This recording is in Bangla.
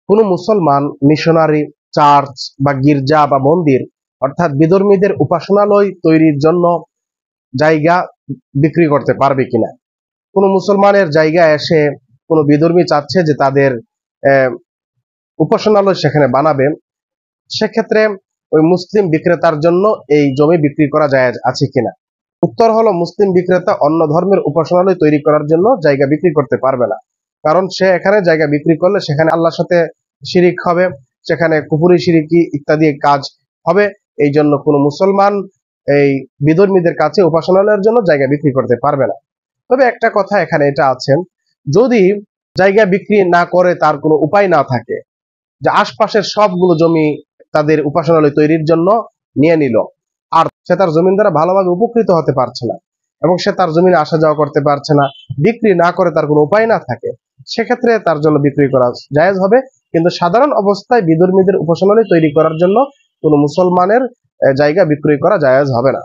কোনো মুসলমান মিশনারি, চার্চ বা গির্জা বা মন্দির অর্থাৎ বিধর্মীদের উপাসনালয় তৈরির জন্য জায়গা বিক্রি করতে পারবে কিনা। কোনো মুসলমানের জায়গায় এসে কোনো বিধর্মী চাচ্ছে যে তাদের উপাসনালয় সেখানে বানাবে, সেক্ষেত্রে ওই মুসলিম বিক্রেতার জন্য এই জমি বিক্রি করা জায়েজ আছে কিনা। উত্তর হলো, মুসলিম বিক্রেতা অন্য ধর্মের উপাসনালয় তৈরি করার জন্য জায়গা বিক্রি করতে পারবে না। কারণ সে এখানে জায়গা বিক্রি করলে সেখানে আল্লাহর সাথে শিরিক হবে, সেখানে কুফরি শিরিকি ইত্যাদি কাজ হবে। এই জন্য কোনো মুসলমান এই বিধর্মীদের কাছে উপাসনালয়ের জন্য জায়গা বিক্রি করতে পারবে না। তবে একটা কথা এখানে এটা আছে, যদি জায়গা বিক্রি না করে তার কোনো উপায় না থাকে, যে আশপাশের সবগুলো জমি তাদের উপাসনালয় তৈরির জন্য নিয়ে নিল, আর সে তার জমিন দ্বারা ভালোভাবে উপকৃত হতে পারছে না এবং সে তার জমিনে আসা যাওয়া করতে পারছে না, বিক্রি না করে তার কোনো উপায় না থাকে, সেক্ষেত্রে তার জন্য বিক্রি করা জায়েজ হবে। কিন্তু সাধারণ অবস্থায় বিধর্মীদের উপাসনালয় তৈরি করার জন্য কোনো মুসলমানের জায়গা বিক্রি করা জায়েজ হবে না।